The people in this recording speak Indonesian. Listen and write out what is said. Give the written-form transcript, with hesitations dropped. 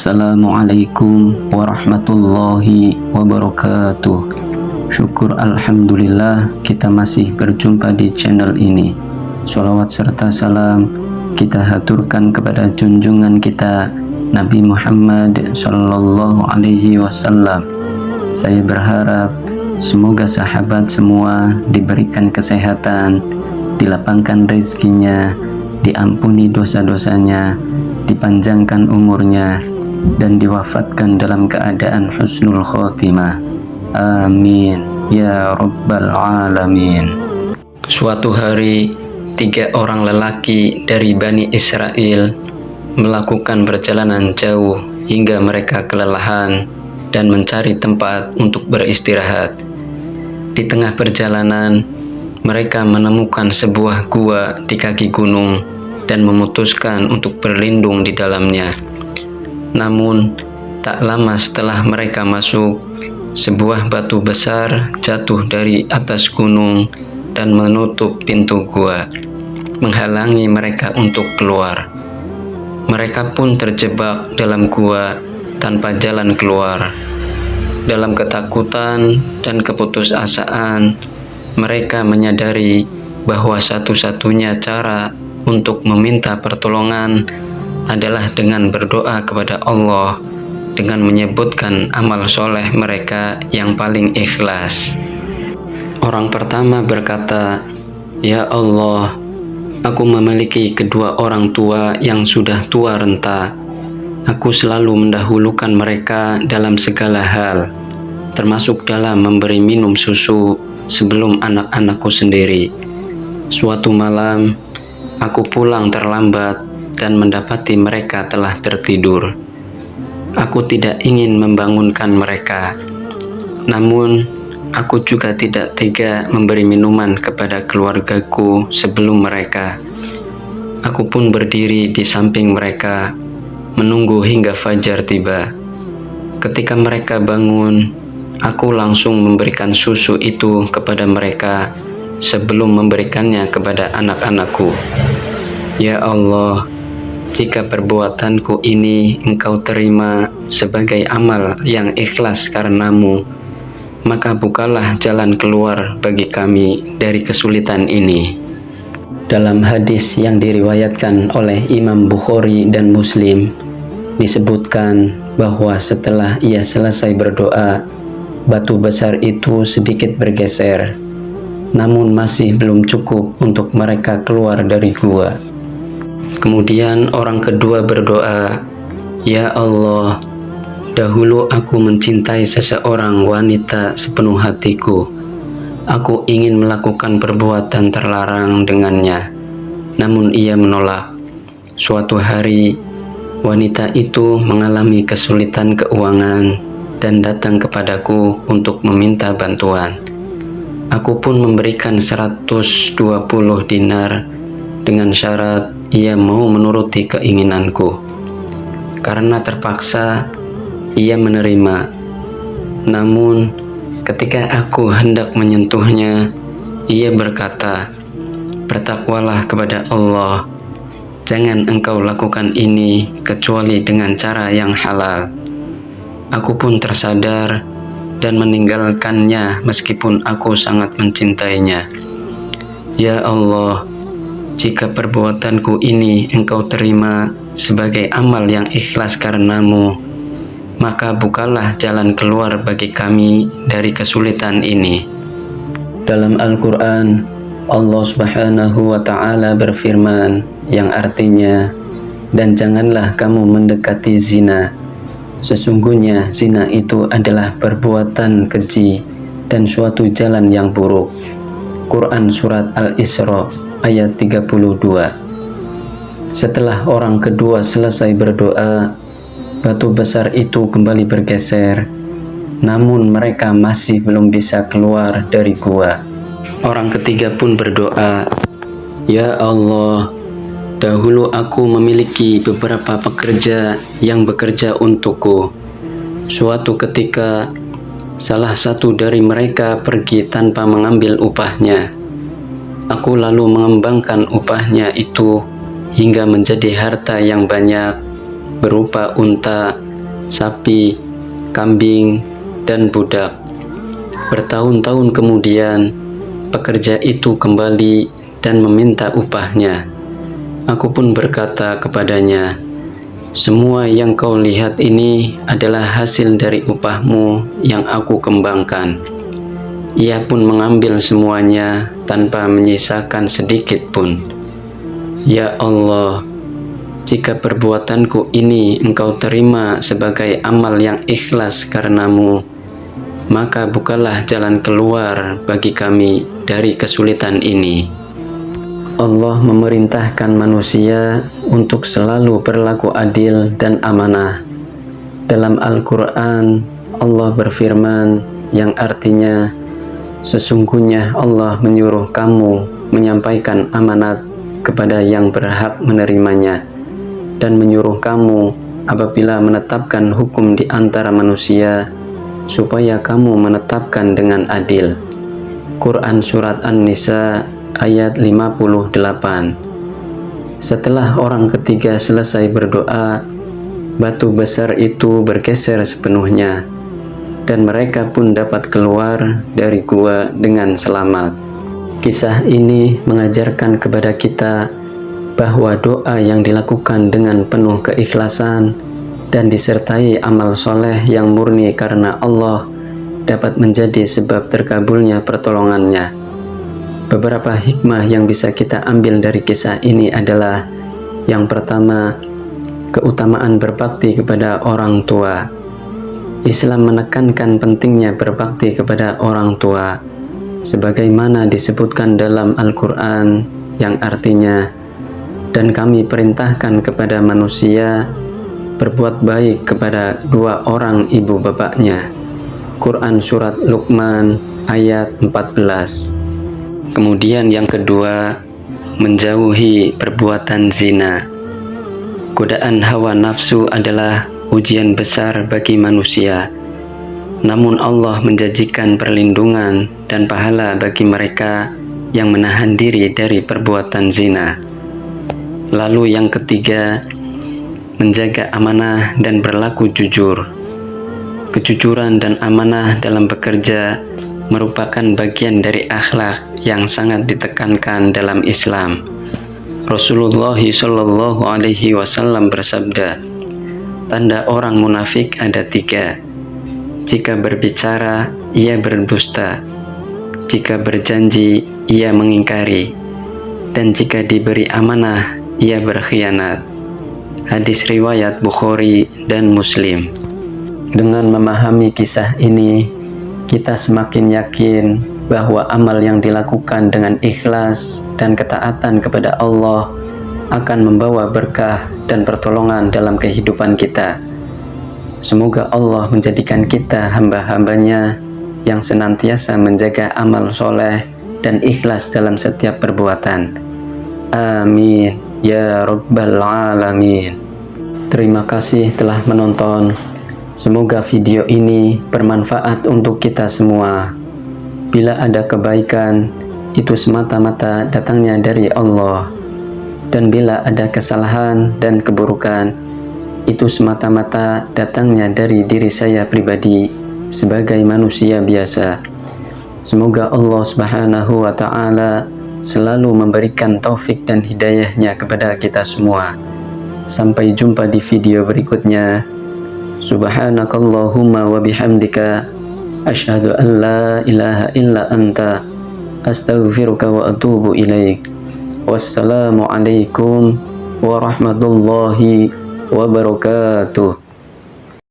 Assalamualaikum warahmatullahi wabarakatuh. Syukur alhamdulillah kita masih berjumpa di channel ini. Sholawat serta salam kita haturkan kepada junjungan kita Nabi Muhammad Sallallahu Alaihi Wasallam. Saya berharap semoga sahabat semua diberikan kesehatan, dilapangkan rezekinya, diampuni dosa-dosanya, dipanjangkan umurnya, dan diwafatkan dalam keadaan husnul khotimah. Amin ya rabbal alamin. Suatu hari, 3 orang lelaki dari Bani Israel melakukan perjalanan jauh hingga mereka kelelahan dan mencari tempat untuk beristirahat. Di tengah perjalanan, mereka menemukan sebuah gua di kaki gunung dan memutuskan untuk berlindung di dalamnya. Namun, tak lama setelah mereka masuk, sebuah batu besar jatuh dari atas gunung dan menutup pintu gua, menghalangi mereka untuk keluar. Mereka pun terjebak dalam gua tanpa jalan keluar. Dalam ketakutan dan keputusasaan, mereka menyadari bahwa satu-satunya cara untuk meminta pertolongan adalah dengan berdoa kepada Allah dengan menyebutkan amal soleh mereka yang paling ikhlas. Orang pertama berkata, "Ya Allah, aku memiliki kedua orang tua yang sudah tua renta. Aku selalu mendahulukan mereka dalam segala hal, termasuk dalam memberi minum susu sebelum anak-anakku sendiri. Suatu malam, aku pulang terlambat dan mendapati mereka telah tertidur. Aku tidak ingin membangunkan mereka, namun aku juga tidak tega memberi minuman kepada keluargaku sebelum mereka. Aku pun berdiri di samping mereka, menunggu hingga fajar tiba. Ketika mereka bangun, aku langsung memberikan susu itu kepada mereka sebelum memberikannya kepada anak-anakku. Ya Allah, jika perbuatanku ini Engkau terima sebagai amal yang ikhlas karenamu, maka bukalah jalan keluar bagi kami dari kesulitan ini." Dalam hadis yang diriwayatkan oleh Imam Bukhari dan Muslim, disebutkan bahwa setelah ia selesai berdoa, batu besar itu sedikit bergeser, namun masih belum cukup untuk mereka keluar dari gua. Kemudian orang kedua berdoa, "Ya Allah, dahulu aku mencintai seseorang wanita sepenuh hatiku. Aku ingin melakukan perbuatan terlarang dengannya, namun ia menolak. Suatu hari, wanita itu mengalami kesulitan keuangan dan datang kepadaku untuk meminta bantuan. Aku pun memberikan 120 dinar dengan syarat ia mau menuruti keinginanku. Karena terpaksa, ia menerima. Namun, ketika aku hendak menyentuhnya, ia berkata, 'Bertakwalah kepada Allah. Jangan engkau lakukan ini kecuali dengan cara yang halal.' Aku pun tersadar dan meninggalkannya meskipun aku sangat mencintainya. Ya Allah, jika perbuatanku ini Engkau terima sebagai amal yang ikhlas karenamu, maka bukalah jalan keluar bagi kami dari kesulitan ini." Dalam Al-Quran, Allah Subhanahu wa Ta'ala berfirman yang artinya, "Dan janganlah kamu mendekati zina. Sesungguhnya zina itu adalah perbuatan keji dan suatu jalan yang buruk." Quran Surat Al-Isra ayat 32. Setelah orang kedua selesai berdoa, batu besar itu kembali bergeser, namun mereka masih belum bisa keluar dari gua. Orang ketiga pun berdoa, "Ya Allah, dahulu aku memiliki beberapa pekerja yang bekerja untukku. Suatu ketika, salah satu dari mereka pergi tanpa mengambil upahnya. Aku lalu mengembangkan upahnya itu hingga menjadi harta yang banyak berupa unta, sapi, kambing, dan budak. Bertahun-tahun kemudian, pekerja itu kembali dan meminta upahnya. Aku pun berkata kepadanya, "Semua yang kau lihat ini adalah hasil dari upahmu yang aku kembangkan." Ia pun mengambil semuanya tanpa menyisakan sedikit pun. Ya Allah, jika perbuatanku ini Engkau terima sebagai amal yang ikhlas karenamu, maka bukalah jalan keluar bagi kami dari kesulitan ini. Allah memerintahkan manusia untuk selalu berlaku adil dan amanah. Dalam Al-Quran, Allah berfirman yang artinya, sesungguhnya Allah menyuruh kamu menyampaikan amanat kepada yang berhak menerimanya, dan menyuruh kamu apabila menetapkan hukum di antara manusia, supaya kamu menetapkan dengan adil. Quran Surat An-Nisa ayat 58. Setelah orang ketiga selesai berdoa, batu besar itu bergeser sepenuhnya, dan mereka pun dapat keluar dari gua dengan selamat. Kisah ini mengajarkan kepada kita bahwa doa yang dilakukan dengan penuh keikhlasan dan disertai amal soleh yang murni karena Allah dapat menjadi sebab terkabulnya pertolongannya. Beberapa hikmah yang bisa kita ambil dari kisah ini adalah, yang pertama, keutamaan berbakti kepada orang tua. Islam menekankan pentingnya berbakti kepada orang tua, sebagaimana disebutkan dalam Al-Quran yang artinya, dan kami perintahkan kepada manusia berbuat baik kepada dua orang ibu bapaknya. Quran Surat Luqman ayat 14. Kemudian yang kedua, menjauhi perbuatan zina. Godaan hawa nafsu adalah ujian besar bagi manusia. Namun Allah menjanjikan perlindungan dan pahala bagi mereka yang menahan diri dari perbuatan zina. Lalu yang ketiga, menjaga amanah dan berlaku jujur. Kejujuran dan amanah dalam bekerja merupakan bagian dari akhlak yang sangat ditekankan dalam Islam. Rasulullah Shallallahu Alaihi Wasallam bersabda, tanda orang munafik ada 3. Jika berbicara, ia berdusta. Jika berjanji, ia mengingkari. Dan jika diberi amanah, ia berkhianat. Hadis riwayat Bukhari dan Muslim. Dengan memahami kisah ini, kita semakin yakin bahwa amal yang dilakukan dengan ikhlas dan ketaatan kepada Allah akan membawa berkah dan pertolongan dalam kehidupan kita. Semoga Allah menjadikan kita hamba-hambanya yang senantiasa menjaga amal soleh dan ikhlas dalam setiap perbuatan. Amin ya Rabbal Alamin. Terima kasih telah menonton. Semoga video ini bermanfaat untuk kita semua. Bila ada kebaikan, itu semata-mata datangnya dari Allah. Dan bila ada kesalahan dan keburukan, itu semata-mata datangnya dari diri saya pribadi sebagai manusia biasa. Semoga Allah Subhanahu wa Ta'ala selalu memberikan taufik dan hidayahnya kepada kita semua. Sampai jumpa di video berikutnya. Subhanakallahumma wa bihamdika asyhadu an la ilaha illa anta astaghfiruka wa atubu ilaik. Wassalamu alaikum warahmatullahi wabarakatuh.